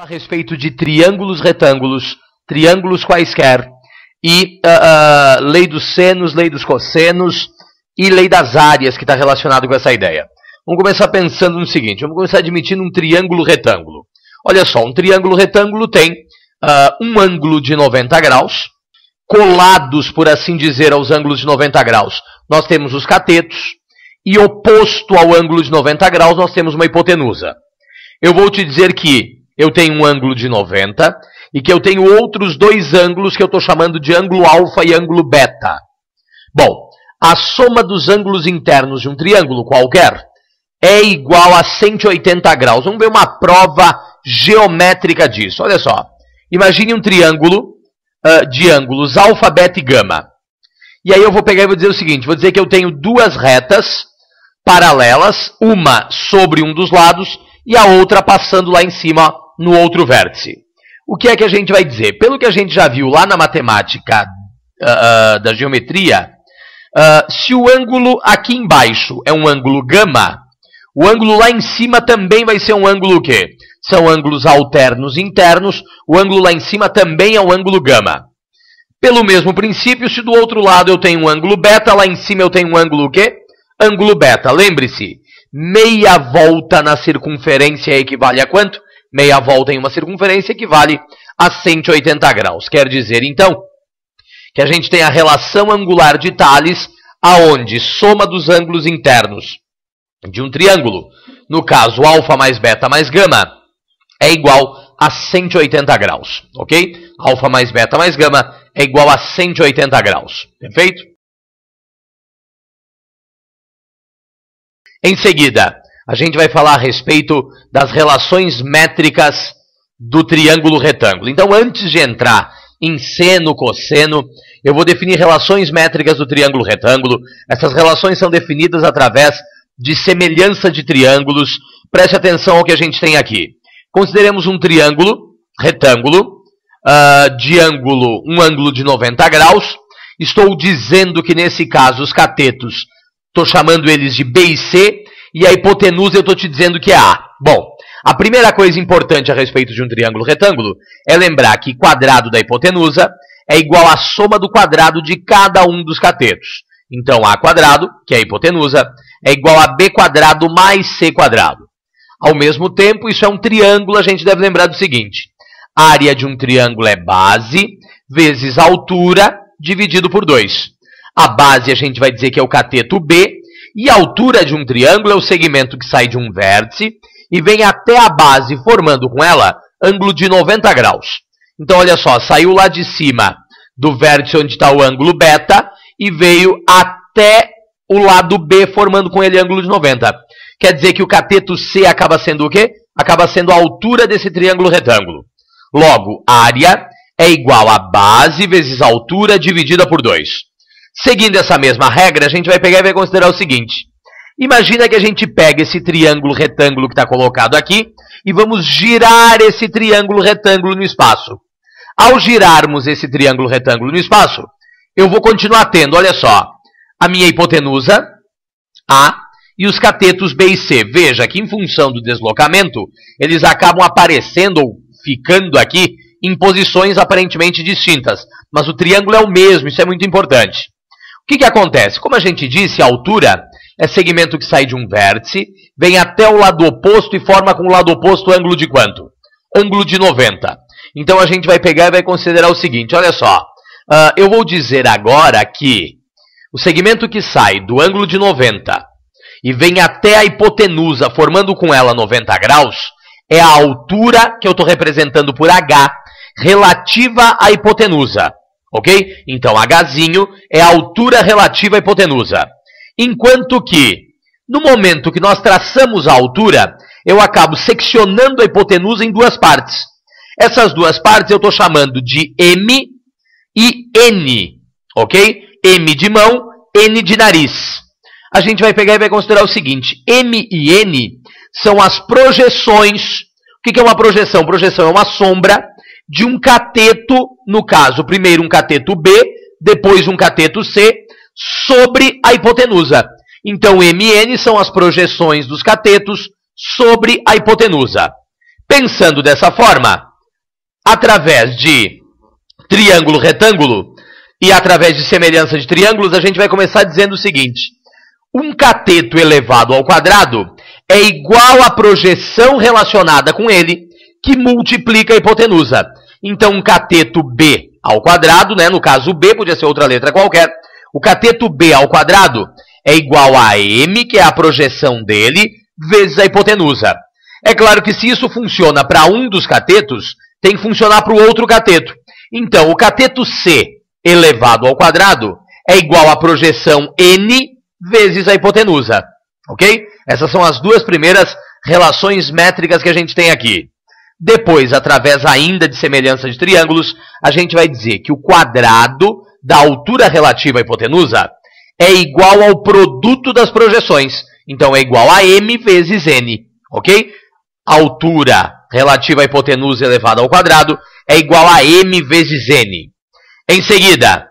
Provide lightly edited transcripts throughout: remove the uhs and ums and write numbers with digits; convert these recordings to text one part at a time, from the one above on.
a respeito de triângulos retângulos, triângulos quaisquer, e lei dos senos, lei dos cossenos e lei das áreas que está relacionado com essa ideia. Vamos começar pensando no seguinte, vamos começar admitindo um triângulo retângulo. Olha só, um triângulo retângulo tem um ângulo de 90 graus, colados, por assim dizer, aos ângulos de 90 graus, nós temos os catetos, e oposto ao ângulo de 90 graus, nós temos uma hipotenusa. Eu vou te dizer que eu tenho um ângulo de 90 e que eu tenho outros dois ângulos que eu estou chamando de ângulo alfa e ângulo beta. Bom, a soma dos ângulos internos de um triângulo qualquer é igual a 180 graus. Vamos ver uma prova geométrica disso. Olha só, imagine um triângulo de ângulos alfa, beta e gama. E aí eu vou pegar e vou dizer o seguinte, vou dizer que eu tenho duas retas paralelas, uma sobre um dos lados e a outra passando lá em cima no outro vértice. O que é que a gente vai dizer? Pelo que a gente já viu lá na matemática da geometria, se o ângulo aqui embaixo é um ângulo gama, o ângulo lá em cima também vai ser um ângulo o quê? São ângulos alternos internos, o ângulo lá em cima também é um ângulo gama. Pelo mesmo princípio, se do outro lado eu tenho um ângulo beta, lá em cima eu tenho um ângulo o quê? Ângulo beta. Lembre-se, meia volta na circunferência equivale a quanto? Meia volta em uma circunferência equivale a 180 graus. Quer dizer, então, que a gente tem a relação angular de Thales, aonde soma dos ângulos internos de um triângulo, no caso alfa mais beta mais gama, é igual a 180 graus, ok? Alfa mais beta mais gama é igual a 180 graus, perfeito? Em seguida, a gente vai falar a respeito das relações métricas do triângulo retângulo. Então, antes de entrar em seno, cosseno, eu vou definir relações métricas do triângulo retângulo. Essas relações são definidas através de semelhança de triângulos. Preste atenção ao que a gente tem aqui. Consideremos um triângulo retângulo, de ângulo, um ângulo de 90 graus. Estou dizendo que, nesse caso, os catetos, estou chamando eles de B e C, e a hipotenusa eu estou te dizendo que é A. Bom, a primeira coisa importante a respeito de um triângulo retângulo é lembrar que quadrado da hipotenusa é igual à soma do quadrado de cada um dos catetos. Então, A quadrado, que é a hipotenusa, é igual a B quadrado mais C quadrado. Ao mesmo tempo, isso é um triângulo, a gente deve lembrar do seguinte. A área de um triângulo é base vezes altura dividido por 2. A base a gente vai dizer que é o cateto B, e a altura de um triângulo é o segmento que sai de um vértice e vem até a base, formando com ela ângulo de 90 graus. Então, olha só, saiu lá de cima do vértice onde está o ângulo beta e veio até o lado B, formando com ele ângulo de 90. Quer dizer que o cateto C acaba sendo o quê? Acaba sendo a altura desse triângulo retângulo. Logo, área é igual a base vezes altura dividida por 2. Seguindo essa mesma regra, a gente vai pegar e vai considerar o seguinte. Imagina que a gente pega esse triângulo retângulo que está colocado aqui e vamos girar esse triângulo retângulo no espaço. Ao girarmos esse triângulo retângulo no espaço, eu vou continuar tendo, olha só, a minha hipotenusa, A, e os catetos B e C. Veja que em função do deslocamento, eles acabam aparecendo ou ficando aqui em posições aparentemente distintas. Mas o triângulo é o mesmo, isso é muito importante. O que acontece? Como a gente disse, a altura é segmento que sai de um vértice, vem até o lado oposto e forma com o lado oposto ângulo de quanto? Ângulo de 90. Então a gente vai pegar e vai considerar o seguinte, olha só. Eu vou dizer agora que o segmento que sai do ângulo de 90 e vem até a hipotenusa, formando com ela 90 graus, é a altura que eu estou representando por H, relativa à hipotenusa. Ok? Então, Hzinho é a altura relativa à hipotenusa. Enquanto que, no momento que nós traçamos a altura, eu acabo seccionando a hipotenusa em duas partes. Essas duas partes eu estou chamando de M e N. Ok? M de mão, N de nariz. A gente vai pegar e vai considerar o seguinte. M e N são as projeções. O que é uma projeção? Projeção é uma sombra de um cateto, no caso, primeiro um cateto B, depois um cateto C, sobre a hipotenusa. Então, M e N são as projeções dos catetos sobre a hipotenusa. Pensando dessa forma, através de triângulo retângulo e através de semelhança de triângulos, a gente vai começar dizendo o seguinte: um cateto elevado ao quadrado é igual à projeção relacionada com ele, que multiplica a hipotenusa. Então, um cateto B ao quadrado, né? No caso, B podia ser outra letra qualquer. O cateto B ao quadrado é igual a M, que é a projeção dele, vezes a hipotenusa. É claro que se isso funciona para um dos catetos, tem que funcionar para o outro cateto. Então, o cateto C elevado ao quadrado é igual à projeção N vezes a hipotenusa. Ok? Essas são as duas primeiras relações métricas que a gente tem aqui. Depois, através ainda de semelhança de triângulos, a gente vai dizer que o quadrado da altura relativa à hipotenusa é igual ao produto das projeções. Então, é igual a M vezes N. Ok? A altura relativa à hipotenusa elevada ao quadrado é igual a M vezes N. Em seguida,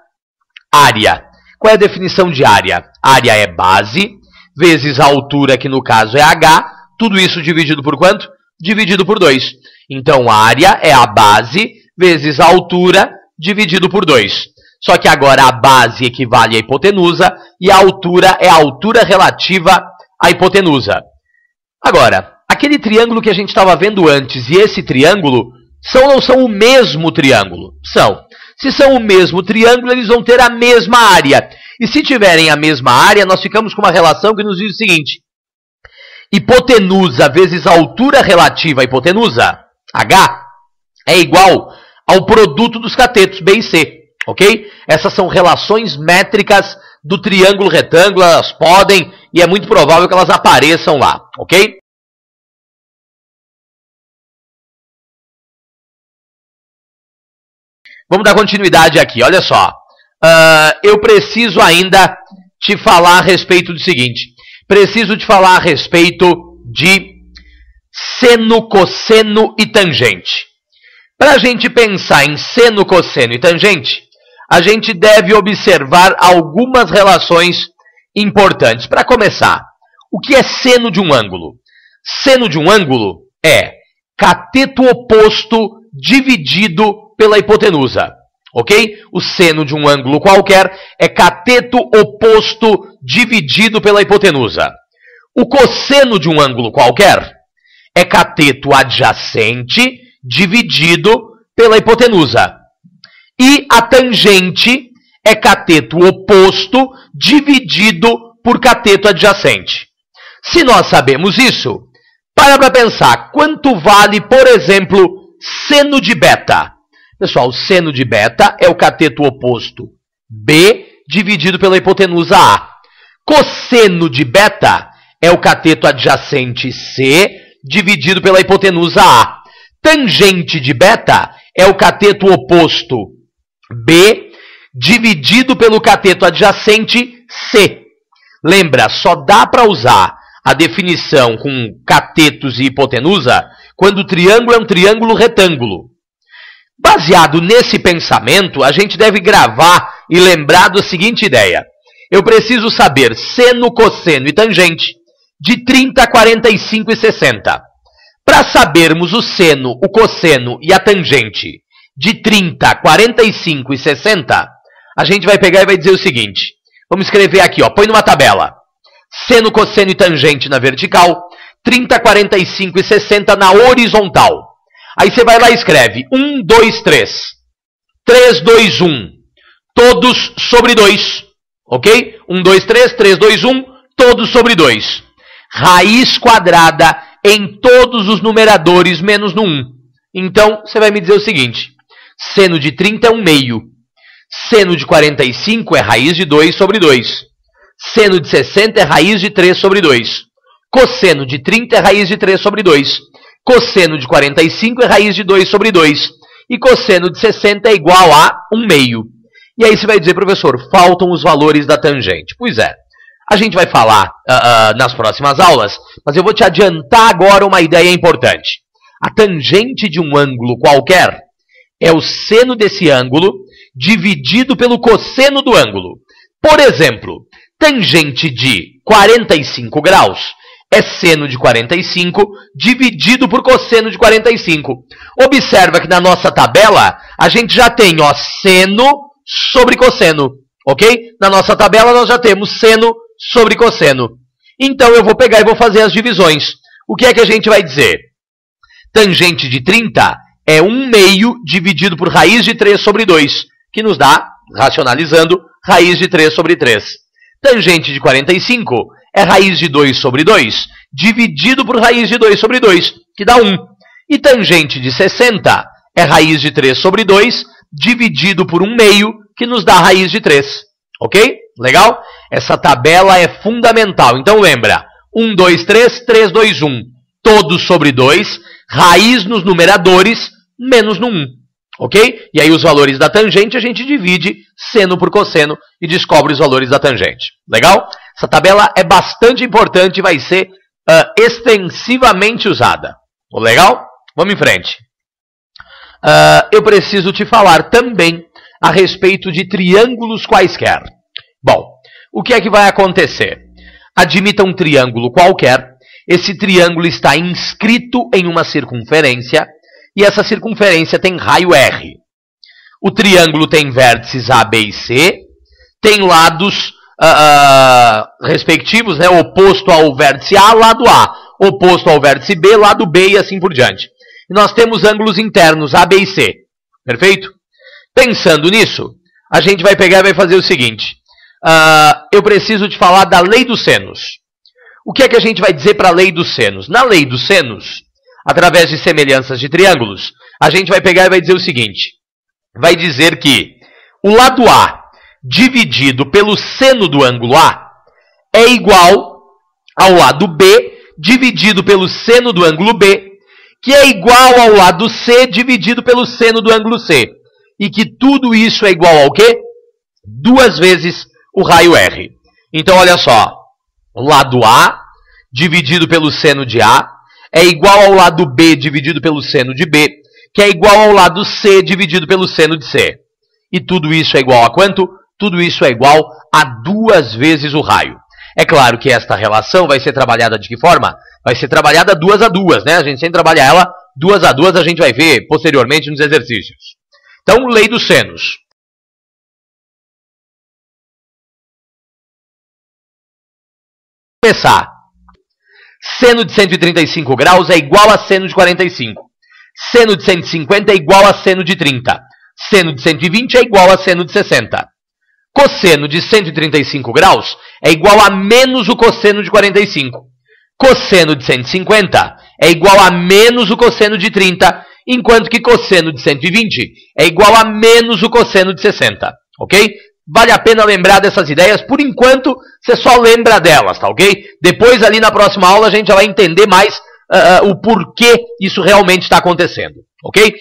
área. Qual é a definição de área? Área é base, vezes a altura, que no caso é H. Tudo isso dividido por quanto? Dividido por 2. Então, área é a base, vezes a altura, dividido por 2. Só que agora a base equivale à hipotenusa e a altura é a altura relativa à hipotenusa. Agora, aquele triângulo que a gente estava vendo antes e esse triângulo são ou não são o mesmo triângulo? São. Se são o mesmo triângulo, eles vão ter a mesma área. E se tiverem a mesma área, nós ficamos com uma relação que nos diz o seguinte: hipotenusa vezes a altura relativa à hipotenusa, H, é igual ao produto dos catetos, B e C. Ok? Essas são relações métricas do triângulo retângulo, elas podem e é muito provável que elas apareçam lá. Ok? Vamos dar continuidade aqui, olha só. Eu preciso ainda te falar a respeito do seguinte. Preciso te falar a respeito de seno, cosseno e tangente. Para a gente pensar em seno, cosseno e tangente, a gente deve observar algumas relações importantes. Para começar, o que é seno de um ângulo? Seno de um ângulo é cateto oposto dividido pela hipotenusa, ok? O seno de um ângulo qualquer é cateto oposto dividido pela hipotenusa. O cosseno de um ângulo qualquer é cateto adjacente dividido pela hipotenusa. E a tangente é cateto oposto dividido por cateto adjacente. Se nós sabemos isso, para pensar quanto vale, por exemplo, seno de beta. Pessoal, seno de beta é o cateto oposto B dividido pela hipotenusa A. Cosseno de beta é o cateto adjacente C dividido pela hipotenusa A. Tangente de beta é o cateto oposto B dividido pelo cateto adjacente C. Lembra, só dá para usar a definição com catetos e hipotenusa quando o triângulo é um triângulo retângulo. Baseado nesse pensamento, a gente deve gravar e lembrar da seguinte ideia. Eu preciso saber seno, cosseno e tangente de 30, 45 e 60. Para sabermos o seno, o cosseno e a tangente de 30, 45 e 60, a gente vai pegar e vai dizer o seguinte. Vamos escrever aqui, ó, põe numa tabela. Seno, cosseno e tangente na vertical, 30, 45 e 60 na horizontal. Aí você vai lá e escreve 1, 2, 3. 3, 2, 1. Todos sobre 2. Ok? 1, 2, 3, 3, 2, 1. Todos sobre 2. Raiz quadrada em todos os numeradores menos no 1. Então, você vai me dizer o seguinte. Seno de 30 é 1 meio. Seno de 45 é raiz de 2 sobre 2. Seno de 60 é raiz de 3 sobre 2. Cosseno de 30 é raiz de 3 sobre 2. Cosseno de 45 é raiz de 2 sobre 2. E cosseno de 60 é igual a 1 meio. E aí você vai dizer, professor, faltam os valores da tangente. Pois é, a gente vai falar nas próximas aulas, mas eu vou te adiantar agora uma ideia importante. A tangente de um ângulo qualquer é o seno desse ângulo dividido pelo cosseno do ângulo. Por exemplo, tangente de 45 graus é seno de 45 dividido por cosseno de 45. Observa que na nossa tabela a gente já tem, ó, seno sobre cosseno, ok? Na nossa tabela nós já temos seno sobre cosseno. Então eu vou pegar e vou fazer as divisões. O que é que a gente vai dizer? Tangente de 30 é 1 meio dividido por raiz de 3 sobre 2, que nos dá, racionalizando, raiz de 3 sobre 3. Tangente de 45 é raiz de 2 sobre 2, dividido por raiz de 2 sobre 2, que dá 1. E tangente de 60 é raiz de 3 sobre 2, dividido por 1 meio, que nos dá raiz de 3. Ok? Legal? Essa tabela é fundamental. Então lembra, 1, 2, 3, 3, 2, 1. Todos sobre 2, raiz nos numeradores, menos no 1. Ok? E aí os valores da tangente a gente divide seno por cosseno e descobre os valores da tangente. Legal? Essa tabela é bastante importante e vai ser extensivamente usada. Legal? Vamos em frente. Eu preciso te falar também a respeito de triângulos quaisquer. Bom, o que é que vai acontecer? Admita um triângulo qualquer. Esse triângulo está inscrito em uma circunferência e essa circunferência tem raio R. O triângulo tem vértices A, B e C, tem lados respectivos, né? Oposto ao vértice A, lado A, oposto ao vértice B, lado B e assim por diante. E nós temos ângulos internos A, B e C. Perfeito? Pensando nisso, a gente vai pegar e vai fazer o seguinte. Eu preciso te falar da lei dos senos. O que é que a gente vai dizer para a lei dos senos? Na lei dos senos, através de semelhanças de triângulos, a gente vai pegar e vai dizer o seguinte. Vai dizer que o lado A dividido pelo seno do ângulo A é igual ao lado B dividido pelo seno do ângulo B, que é igual ao lado C dividido pelo seno do ângulo C. E que tudo isso é igual ao quê? 2 vezes o raio R. Então, olha só. O lado A dividido pelo seno de A é igual ao lado B dividido pelo seno de B, que é igual ao lado C dividido pelo seno de C. E tudo isso é igual a quanto? Tudo isso é igual a 2 vezes o raio. É claro que esta relação vai ser trabalhada de que forma? Vai ser trabalhada 2 a 2, né? A gente sem trabalhar ela 2 a 2, a gente vai ver posteriormente nos exercícios. Então, lei dos senos. Começar. Seno de 135 graus é igual a seno de 45. Seno de 150 é igual a seno de 30. Seno de 120 é igual a seno de 60. Cosseno de 135 graus é igual a menos o cosseno de 45. Cosseno de 150 é igual a menos o cosseno de 30, enquanto que cosseno de 120 é igual a menos o cosseno de 60. Ok? Vale a pena lembrar dessas ideias. Por enquanto, você só lembra delas, tá ok? Depois, ali na próxima aula, a gente já vai entender mais o porquê isso realmente está acontecendo. Ok?